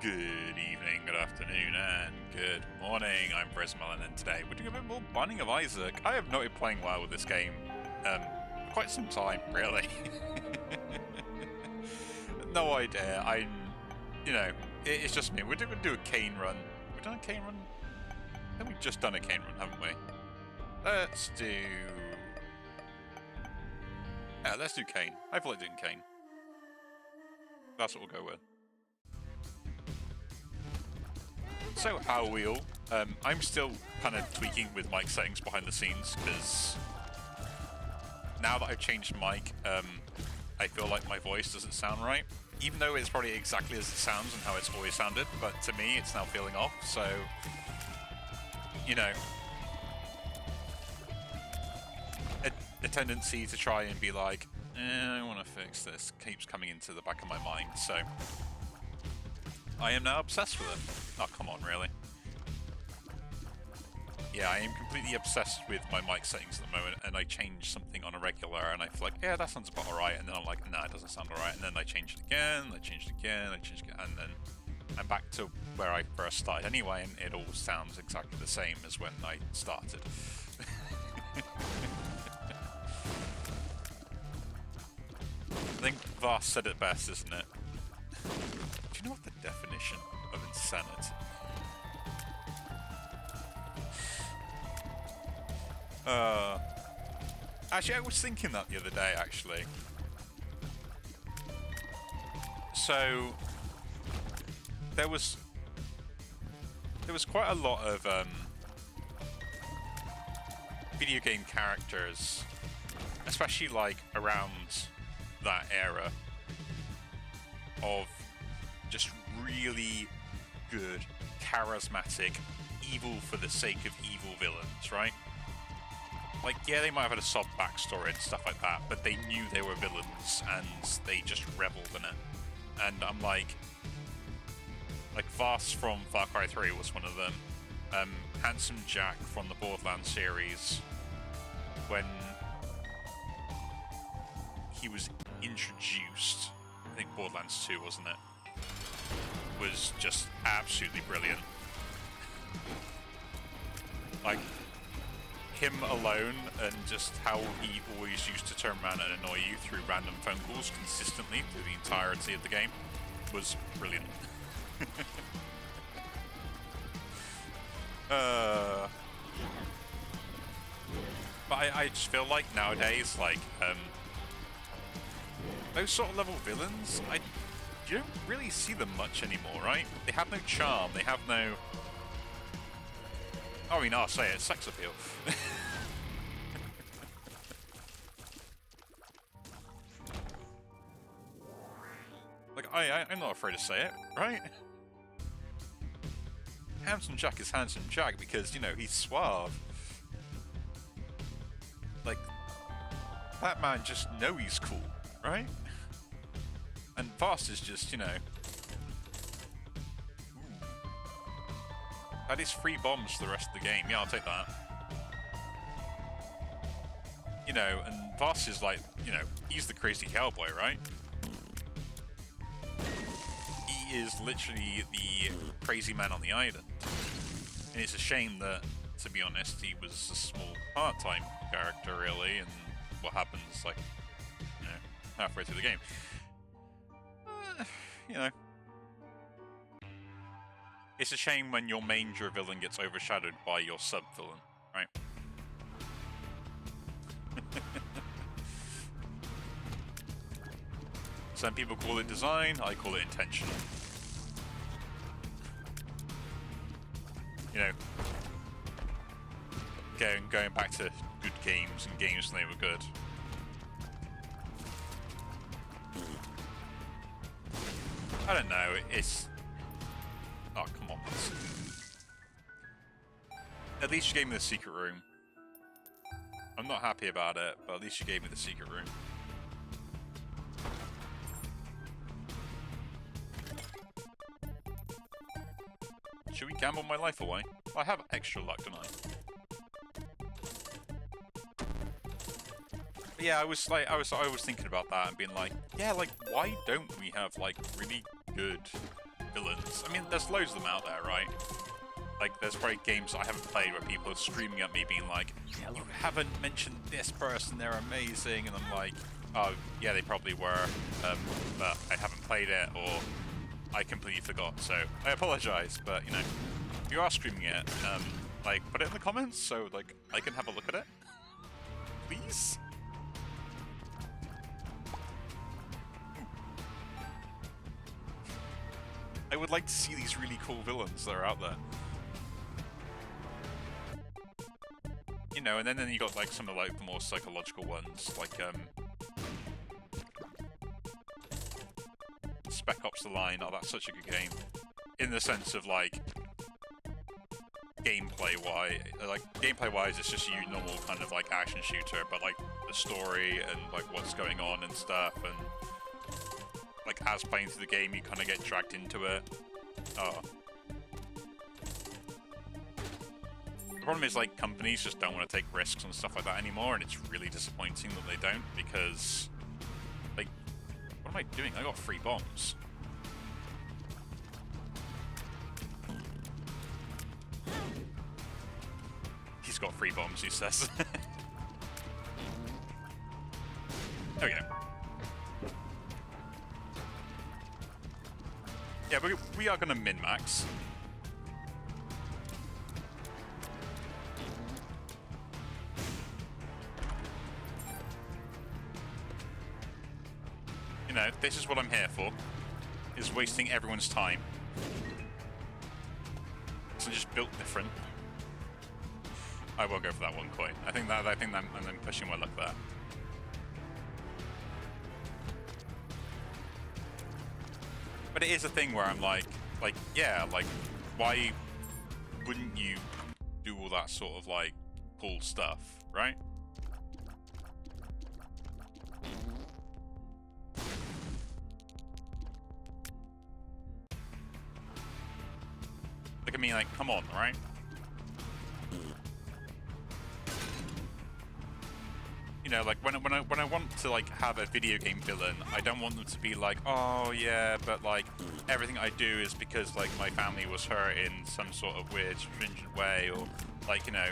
Good evening, good afternoon, and good morning. I'm Brismelon, and today we're doing a bit more Binding of Isaac. I have not been playing well with this game for quite some time, really. No idea. It's just me. We're going to do a cane run. We've done a cane run? I think we've just done a cane run, haven't we? Let's do cane. I feel like doing cane. That's what we'll go with. So how are we all? I'm still kind of tweaking with mic settings behind the scenes because now that I've changed mic, I feel like my voice doesn't sound right. Even though it's probably exactly as it sounds and how it's always sounded, but to me it's now feeling off, so, you know, a tendency to try and be like, I want to fix this keeps coming into the back of my mind, so I am now obsessed with it. Oh, come on, really? Yeah, I am completely obsessed with my mic settings at the moment, and I change something on a regular, and I feel like, yeah, that sounds about alright, and then I'm like, nah, it doesn't sound alright, and then I change it again, I change it again, I change it again, and then I'm back to where I first started anyway, and it all sounds exactly the same as when I started. I think Vast said it best, isn't it? Do you know what the definition of insanity? Actually, I was thinking that the other day, actually. So, there was quite a lot of video game characters, especially like around that era, of just really good, charismatic, evil for the sake of evil villains, right? Like, yeah, they might have had a sob backstory and stuff like that, but they knew they were villains and they just reveled in it. And I'm like Vast from Far Cry 3 was one of them. Handsome Jack from the Borderlands series, when he was introduced, I think Borderlands 2, wasn't it? Was just absolutely brilliant. Like, him alone and just how he always used to turn around and annoy you through random phone calls consistently through the entirety of the game was brilliant. But I just feel like nowadays, like, those sort of level villains, you don't really see them much anymore, right? They have no charm, they have no... I mean, I'll say it, sex appeal. Like, I'm not afraid to say it, right? Handsome Jack is Handsome Jack because, you know, he's suave. Like, that man just know he's cool, right? And Vast is just, you know... That is 3 bombs for the rest of the game. Yeah, I'll take that. You know, and Vast is like, you know, he's the crazy cowboy, right? He is literally the crazy man on the island. And it's a shame that, to be honest, he was a small part-time character, really, and what happens, like, you know, halfway through the game. You know. It's a shame when your major villain gets overshadowed by your sub-villain, right? Some people call it design, I call it intentional. You know, going back to good games and games when they were good. I don't know, it's... Oh, come on. At least you gave me the secret room. I'm not happy about it, but at least you gave me the secret room. Should we gamble my life away? Well, I have extra luck, don't I? But yeah, I was thinking about that and being like, yeah, like, why don't we have, like, really good villains. I mean, there's loads of them out there, right? Like, there's probably games I haven't played where people are screaming at me being like, you haven't mentioned this person, they're amazing, and I'm like, oh, yeah, they probably were, but I haven't played it, or I completely forgot, so I apologize, but, you know, if you are streaming it, like, put it in the comments so, like, I can have a look at it. Please? I would like to see these really cool villains that are out there. You know, and then you got like some of like the more psychological ones, like Spec Ops: The Line. Oh, that's such a good game. In the sense of like gameplay-wise, it's just your normal kind of like action shooter, but like the story and like what's going on and stuff, and like as playing through the game, you kind of get dragged into it. Oh. The problem is, like, companies just don't want to take risks on stuff like that anymore, and it's really disappointing that they don't, because, like, what am I doing? I got 3 bombs. He's got 3 bombs, he says. There we go. Yeah, we are going to min-max. You know, this is what I'm here for, is wasting everyone's time. So just built different. I will go for that 1 coin. I think I'm pushing my luck there. But it is a thing where I'm like, yeah, like, why wouldn't you do all that sort of, like, cool stuff, right? Look at me, like, come on, right? You know, like, when I want to, like, have a video game villain, I don't want them to be like, oh, yeah, but, like, everything I do is because, like, my family was hurt in some sort of weird, stringent way, or, like, you know,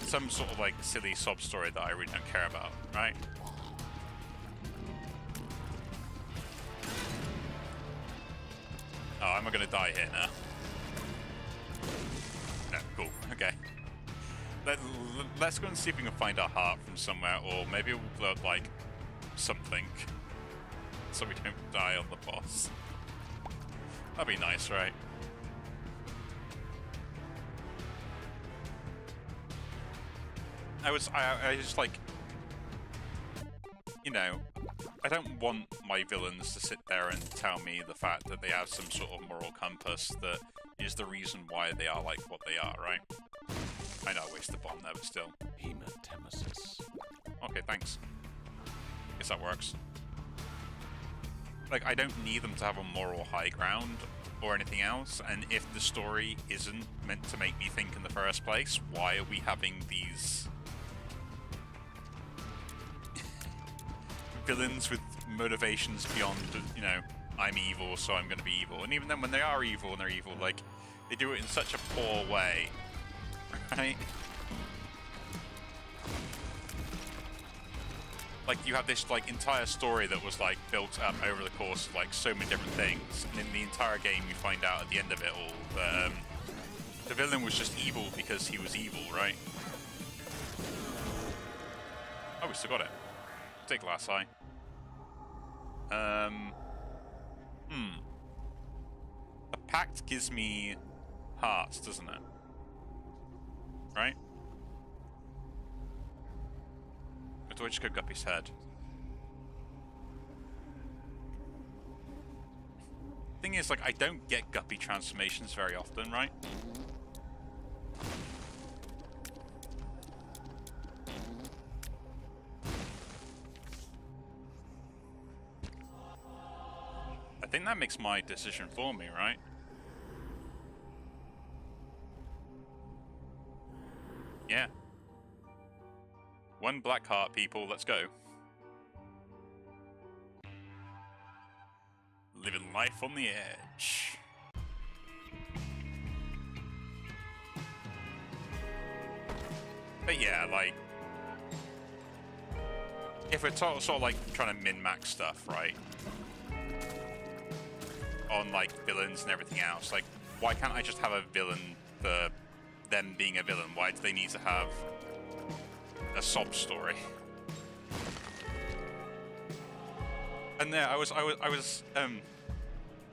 some sort of, like, silly sob story that I really don't care about, right? Oh, am I gonna die here now? No, cool, okay. Let's go and see if we can find our heart from somewhere, or maybe we'll blow up, like, something, so we don't die on the boss. That'd be nice, right? I just, like, you know, I don't want my villains to sit there and tell me the fact that they have some sort of moral compass that is the reason why they are like what they are, right? I know I wasted the bomb there, but still. Hematemesis. Okay, thanks. Guess that works. Like, I don't need them to have a moral high ground or anything else, and if the story isn't meant to make me think in the first place, why are we having these villains with motivations beyond, you know, I'm evil, so I'm gonna be evil? And even then, when they are evil and they're evil, like, they do it in such a poor way. Right? Like, you have this, like, entire story that was, like, built up over the course of, like, so many different things, and in the entire game you find out at the end of it all that the villain was just evil because he was evil, right? Oh, we still got it. Take last eye. A pact gives me hearts, doesn't it? Right? Or do I just go Guppy's head? Thing is, like, I don't get Guppy transformations very often, right? I think that makes my decision for me, right? Yeah. 1 black heart, people. Let's go. Living life on the edge. But yeah, like, if we're sort of like trying to min-max stuff, right? On like villains and everything else, like, why can't I just have a villain for them being a villain? Why do they need to have a sob story? And there, I was,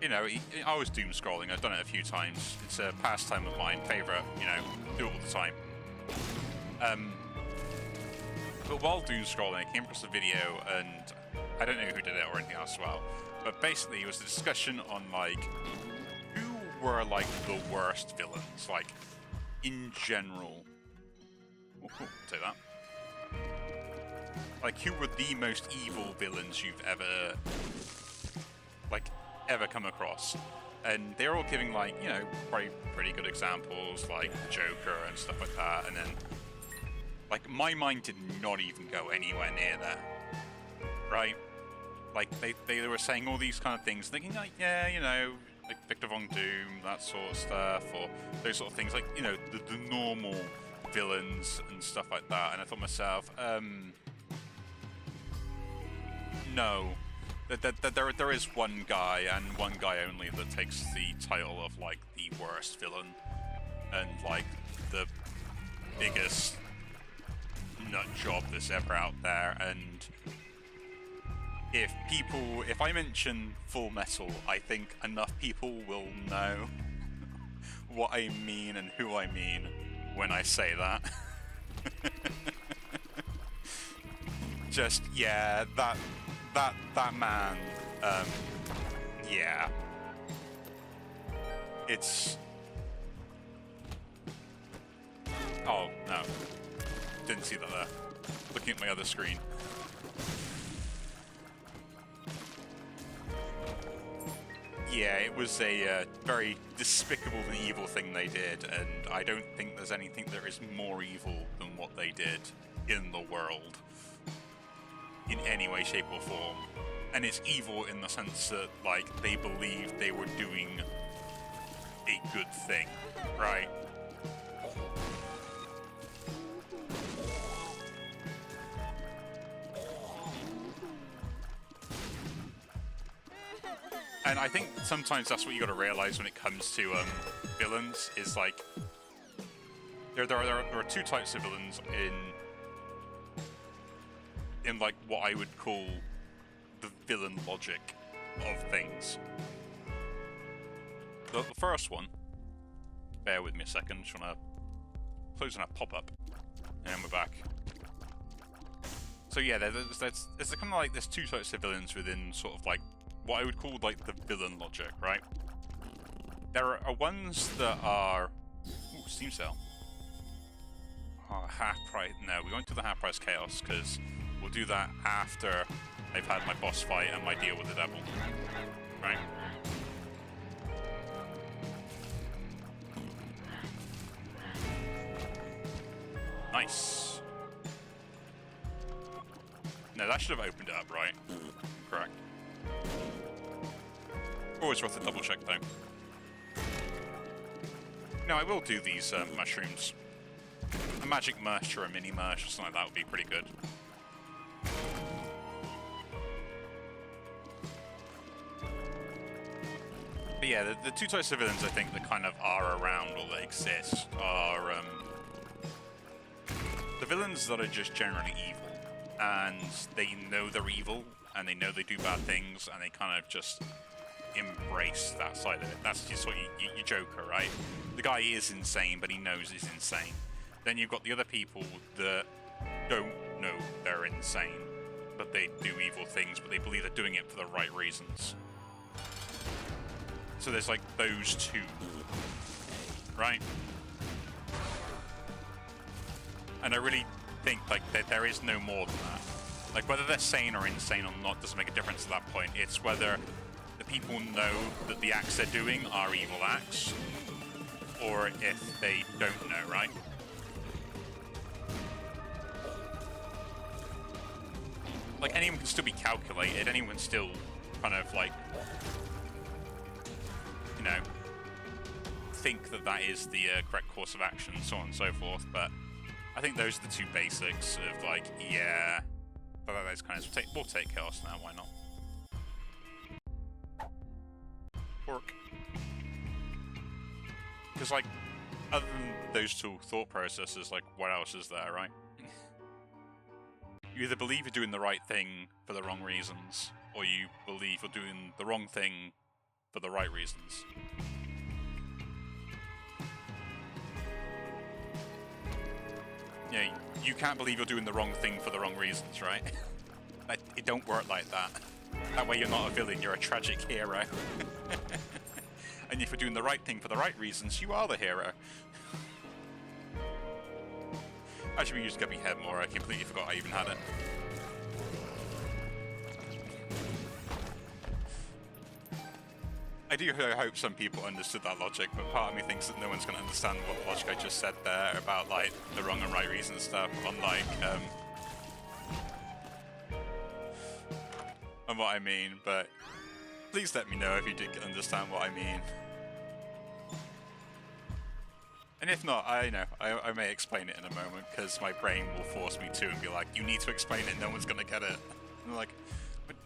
you know, I was doom scrolling. I've done it a few times. It's a pastime of mine, favorite. You know, do it all the time. But while doom scrolling, I came across a video, and I don't know who did it or anything else as well. But basically, it was a discussion on like who were like the worst villains, like in general. Oh, cool. Say that. Like, who were the most evil villains you've ever come across? And they're all giving, like, you know, pretty good examples, like Joker and stuff like that. And then, like, my mind did not even go anywhere near that, right? Like, they were saying all these kind of things, thinking, like, yeah, you know, like Victor Von Doom, that sort of stuff, or those sort of things, like, you know, the normal villains and stuff like that. And I thought to myself, no, there is one guy and one guy only that takes the title of like the worst villain and like the biggest nut job that's ever out there. And if I mention Full Metal, I think enough people will know what I mean and who I mean when I say that. Just, yeah, that man, yeah. It's... Oh, no. Didn't see that there. Looking at my other screen. Yeah, it was a very despicable and evil thing they did, and I don't think there's anything that is more evil than what they did in the world. In any way, shape, or form. And it's evil in the sense that, like, they believed they were doing a good thing, right? And I think sometimes that's what you gotta realize when it comes to villains, is like, there are two types of villains in like what I would call the villain logic of things. The first one, bear with me a second, just wanna close on a pop-up, and we're back. So yeah, there's kind of like there's two types of villains within sort of like what I would call like the villain logic, right? There are ones that are... Ooh, Steam sale. Oh, half price. No, we won't do the half price chaos because we'll do that after I've had my boss fight and my deal with the devil. Right? Nice. No, that should have opened it up, right? Correct. Always worth a double check though. No, I will do these mushrooms. A magic mush or a mini mush or something like that would be pretty good. But yeah, the two types of villains I think that kind of are around or that exist are the villains that are just generally evil, and they know they're evil, and they know they do bad things, and they kind of just embrace that side of it. That's just what you Joker, right? The guy is insane, but he knows he's insane. Then you've got the other people that don't know they're insane, but they do evil things, but they believe they're doing it for the right reasons. So there's like those two, right? And I really think like that there is no more than that. Like whether they're sane or insane or not doesn't make a difference at that point. It's whether the people know that the acts they're doing are evil acts, or if they don't know, right? Like anyone can still be calculated, anyone can still kind of like, you know, think that that is the correct course of action, so on and so forth, but I think those are the two basics of like, yeah, but those kind of we'll take chaos now. Why not? Pork. Because like, other than those two thought processes, like, what else is there, right? You either believe you're doing the right thing for the wrong reasons, or you believe you're doing the wrong thing for the right reasons. Yeah, you can't believe you're doing the wrong thing for the wrong reasons, right? It don't work like that. That way you're not a villain, you're a tragic hero. And if you're doing the right thing for the right reasons, you are the hero. Actually, we used to get me head more, I completely forgot I even had it. I do hope some people understood that logic, but part of me thinks that no one's going to understand what the logic I just said there about, like, the wrong and right reason stuff, unlike, on what I mean, but please let me know if you did understand what I mean. And if not, I may explain it in a moment, because my brain will force me to and be like, you need to explain it, no one's going to get it. And I'm like,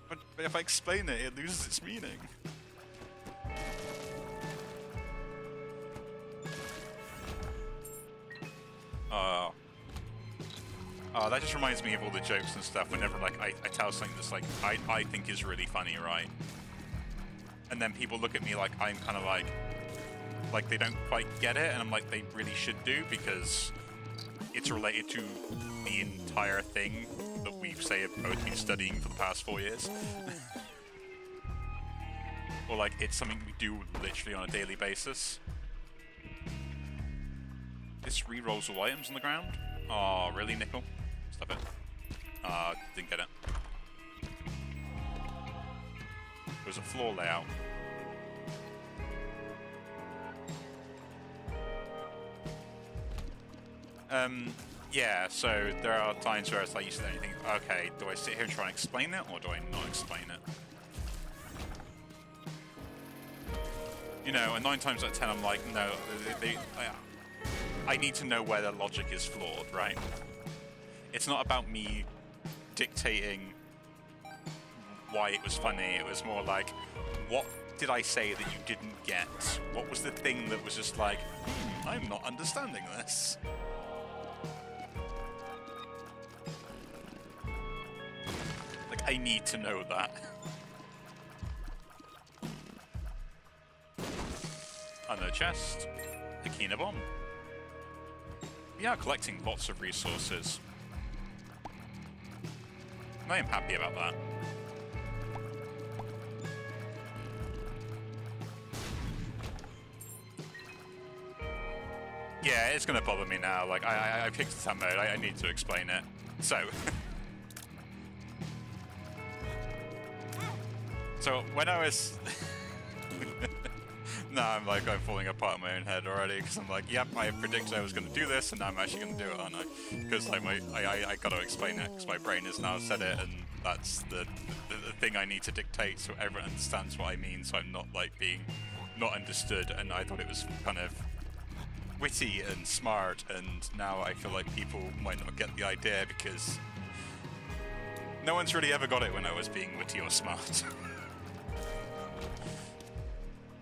but if I explain it, it loses its meaning. Oh, that just reminds me of all the jokes and stuff whenever, like, I tell something that's, like, I think is really funny, right? And then people look at me like I'm kind of like they don't quite get it, and I'm like, they really should do, because it's related to the entire thing that we've, say, both been studying for the past 4 years. Or, like, it's something we do literally on a daily basis. This re-rolls all items on the ground? Oh, really, Nickel? Stop it. Didn't get it. There's a floor layout. Yeah, so there are times where it's like you said anything, okay, do I sit here and try and explain it, or do I not explain it? You know, and 9 times out of 10 I'm like, no, I need to know where the logic is flawed, right? It's not about me dictating why it was funny, it was more like, what did I say that you didn't get? What was the thing that was just like, I'm not understanding this? Like, I need to know that. Another chest. A Kina bomb. We are collecting lots of resources. I am happy about that. Yeah, it's gonna bother me now. Like, I picked the mode. I need to explain it. So, so when I was, no, I'm falling apart in my own head already, because I'm like, yep, I predicted I was gonna do this, and now I'm actually gonna do it, aren't I? Because like I gotta explain it, because my brain has now said it, and that's the thing I need to dictate so everyone understands what I mean, so I'm not like being not understood. And I thought it was kind of witty and smart, and now I feel like people might not get the idea, because no one's really ever got it when I was being witty or smart.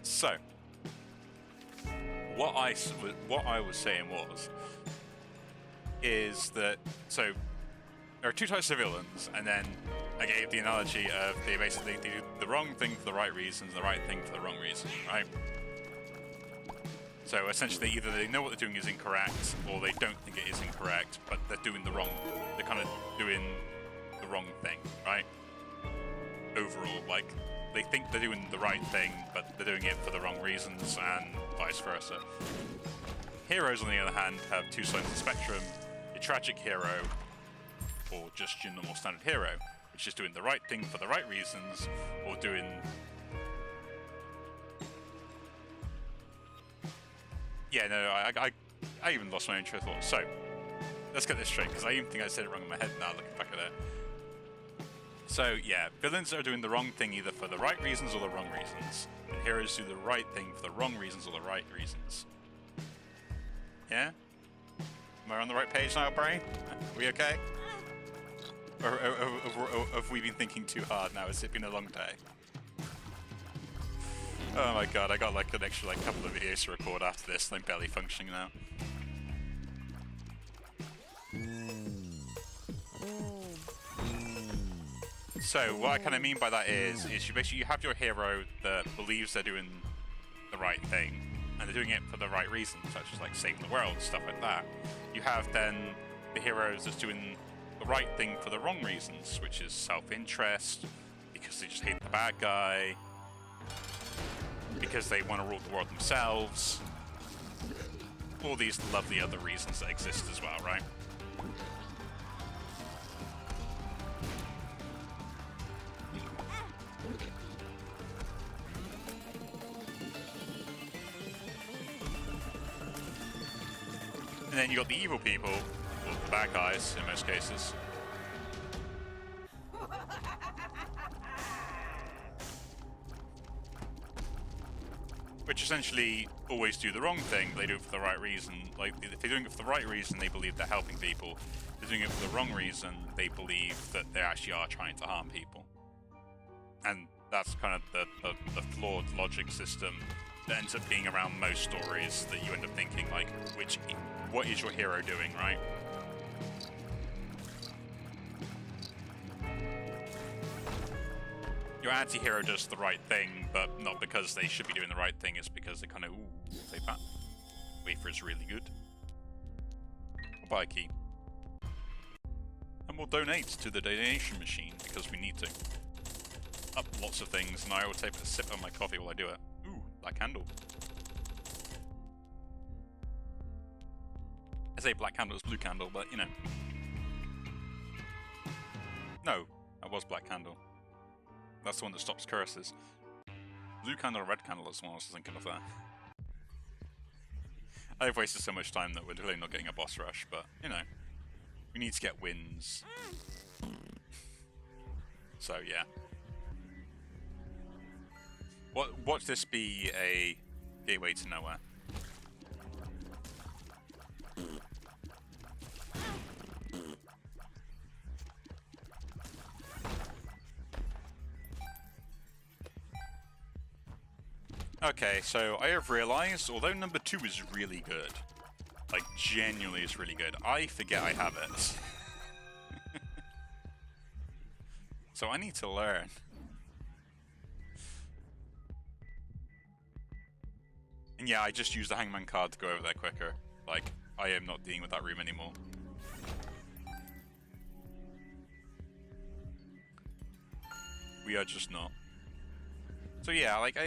So, what I was saying is that, so there are two types of villains, and then I gave the analogy of they basically do the wrong thing for the right reasons, the right thing for the wrong reason, right? So essentially, either they know what they're doing is incorrect, or they don't think it is incorrect, but they're kind of doing the wrong thing, right? Overall, like, they think they're doing the right thing, but they're doing it for the wrong reasons, and vice versa. Heroes, on the other hand, have two sides of the spectrum: a tragic hero, or just your normal standard hero, which is doing the right thing for the right reasons, or doing... Yeah, no, I even lost my own train of thought. So, let's get this straight, because I even think I said it wrong in my head now, looking back at it. So, yeah, villains are doing the wrong thing either for the right reasons or the wrong reasons. And heroes do the right thing for the wrong reasons or the right reasons. Yeah? Am I on the right page now, brain? Are we okay? Or have we been thinking too hard now? Has it been a long day? Oh my god, I got like an extra like couple of videos to record after this, and I'm barely functioning now. So what I kind of mean by that is you basically have your hero that believes they're doing the right thing, and they're doing it for the right reasons, such as like saving the world, stuff like that. You have then the heroes that's doing the right thing for the wrong reasons, which is self-interest, because they just hate the bad guy, because they want to rule the world themselves. All these lovely other reasons that exist as well, right? And then you got the evil people, or the bad guys in most cases. Which essentially always do the wrong thing, but they do it for the right reason. Like, if they're doing it for the right reason, they believe they're helping people. If they're doing it for the wrong reason, they believe that they actually are trying to harm people. And that's kind of the flawed logic system that ends up being around most stories, that you end up thinking, like, what is your hero doing, right? Your anti-hero does the right thing, but not because they should be doing the right thing, it's because they kind of, ooh, take that. Wafer's really good. I'll buy a key. And we'll donate to the donation machine, because we need to. Up lots of things, and I will take a sip of my coffee while I do it. Ooh, black candle. I say black candle is blue candle, but you know. No, that was black candle. That's the one that stops curses. Blue candle and red candle is the one I was thinking of there. I've wasted so much time that we're really not getting a boss rush, but you know. We need to get wins. So yeah. Watch this be a gateway to nowhere. Okay, so I have realized, although number 2 is really good, like genuinely is really good, I forget I have it. So I need to learn. And yeah, I just used the hangman card to go over there quicker. Like, I am not dealing with that room anymore. We are just not. So yeah, like,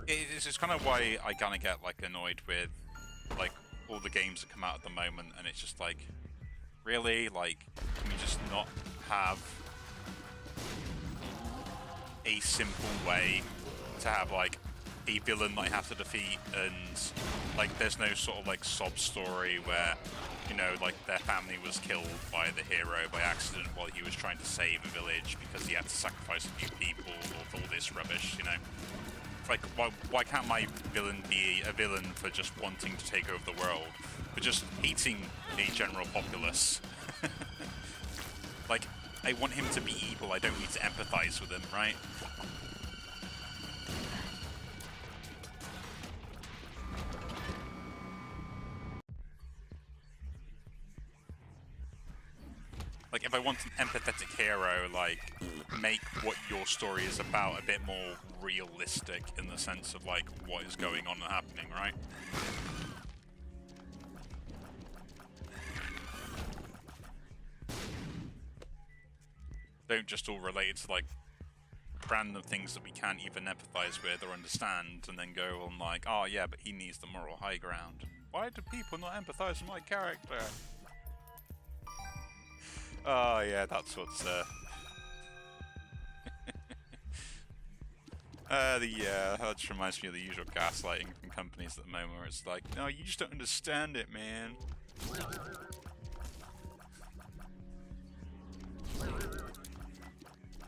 it's kind of why I kind of get, like, annoyed with, like, all the games that come out at the moment, and it's just like, really? Like, can we just not have a simple way to have, like, a villain that I have to defeat, and, like, there's no sort of, like, sob story where, you know, like, their family was killed by the hero by accident while he was trying to save a village because he had to sacrifice a few people, or all this rubbish, you know? Like, why can't my villain be a villain for just wanting to take over the world, for just hating a general populace? Like, I want him to be evil, I don't need to empathize with him, right? Like, if I want an empathetic hero, like, make what your story is about a bit more realistic in the sense of, like, what is going on and happening, right? Don't just all relate it to, like, random things that we can't even empathize with or understand, and then go on like, oh yeah, but he needs the moral high ground. Why do people not empathize with my character? Oh yeah, that's what's that just reminds me of the usual gaslighting from companies at the moment, where it's like, no, you just don't understand it, man.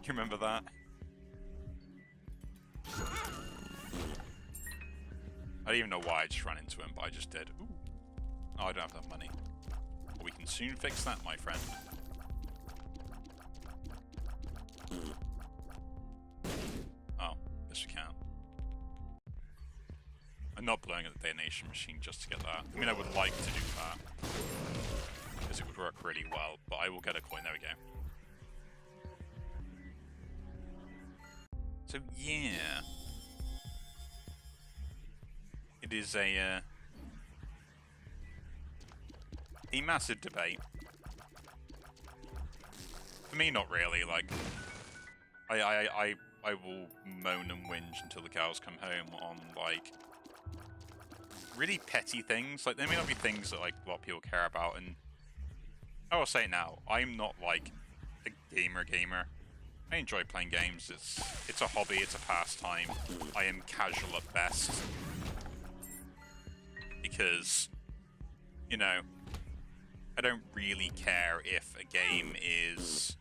You remember that? I don't even know why I just ran into him, but I just did. Ooh. Oh, I don't have enough money. But we can soon fix that, my friend. Oh, yes we can. I'm not blowing at the detonation machine just to get that. I mean, I would like to do that, because it would work really well, but I will get a coin. There we go. So, yeah. It is a massive debate. For me, not really. Like, I will moan and whinge until the cows come home on, like, really petty things. Like, there may not be things that, like, a lot of people care about, and I will say it now, I'm not, like, a gamer. I enjoy playing games. It's a hobby, it's a pastime. I am casual at best. Because, you know, I don't really care if a game is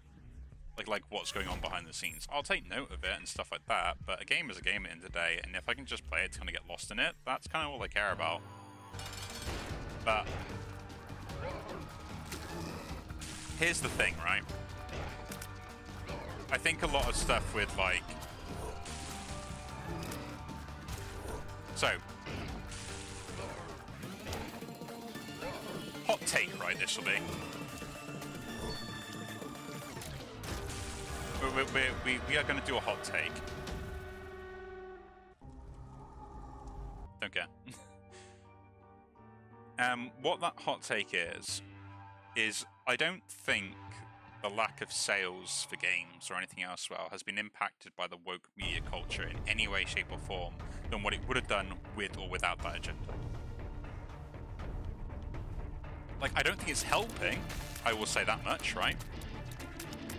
like what's going on behind the scenes. I'll take note of it and stuff like that, but a game is a game at the end of the day, and if I can just play it to kind of get lost in it, that's kind of all I care about. But here's the thing, right? I think a lot of stuff with, like... So... hot take, right, this will be. We are going to do a hot take. Don't care. What that hot take is I don't think the lack of sales for games or anything else has been impacted by the woke media culture in any way, shape or form than what it would have done with or without that agenda. Like, I don't think it's helping, I will say that much, right?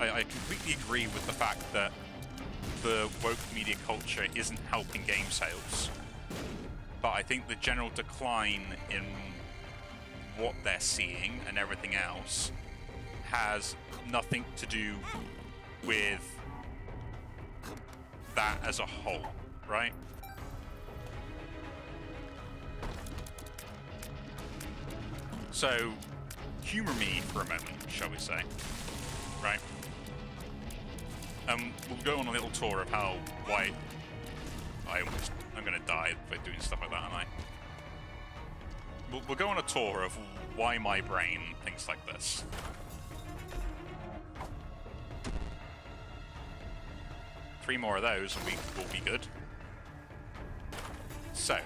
I completely agree with the fact that the woke media culture isn't helping game sales. But I think the general decline in what they're seeing and everything else has nothing to do with that as a whole, right? So, humor me for a moment, shall we say, right? We'll go on a little tour of why I'm gonna die by doing stuff like that, aren't I? We'll go on a tour of why my brain thinks like this. Three more of those and we will be good. So,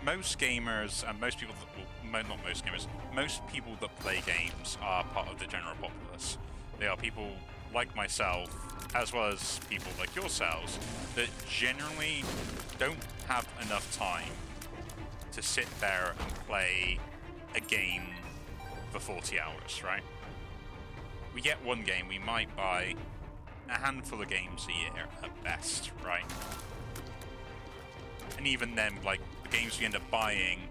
most gamers, and most people that, not most gamers, most people that play games are part of the general populace. They are people like myself, as well as people like yourselves, that generally don't have enough time to sit there and play a game for 40 hours, right? We get one game, we might buy a handful of games a year at best, right? And even then, like, the games we end up buying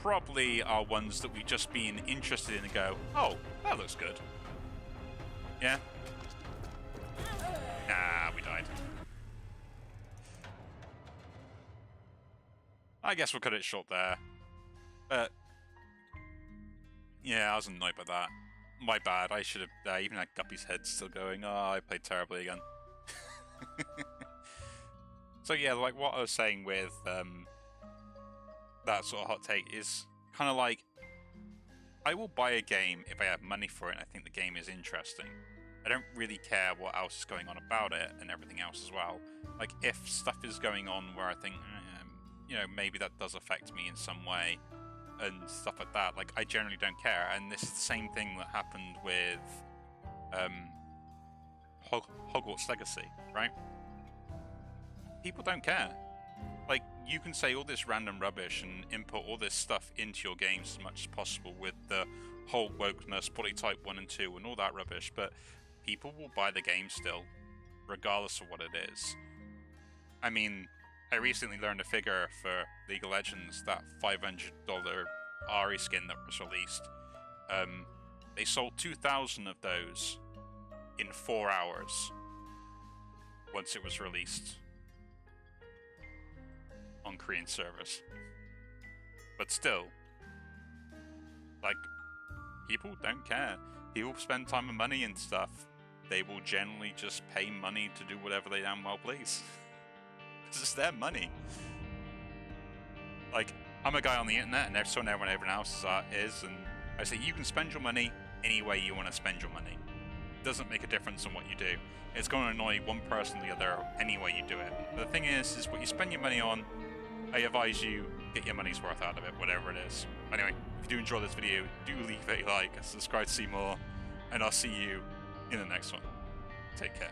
probably are ones that we've just been interested in and go, oh, that looks good. Yeah? Nah, we died. I guess we'll cut it short there. But yeah, I was annoyed by that. My bad, I should have... even that Guppy's head's still going. Oh, I played terribly again. So yeah, like what I was saying with that sort of hot take is kind of like, I will buy a game if I have money for it and I think the game is interesting. I don't really care what else is going on about it and everything else as well. Like, if stuff is going on where I think, you know, maybe that does affect me in some way and stuff like that, like, I generally don't care. And this is the same thing that happened with Hogwarts Legacy, right? People don't care. Like, you can say all this random rubbish and input all this stuff into your games as much as possible with the whole wokeness, polytype 1 and 2 and all that rubbish, but people will buy the game still, regardless of what it is. I mean, I recently learned a figure for League of Legends, that $500 Ahri skin that was released. They sold 2,000 of those in 4 hours once it was released. on Korean servers. But still, like, people don't care. People spend time and money and stuff. They will generally just pay money to do whatever they damn well please. It's their money. Like, I'm a guy on the internet, and so everyone else is, and I say you can spend your money any way you want to spend your money. It doesn't make a difference on what you do. It's going to annoy one person or the other any way you do it. But the thing is what you spend your money on, I advise you get your money's worth out of it, whatever it is. Anyway, if you do enjoy this video, do leave a like, subscribe to see more, and I'll see you in the next one. Take care.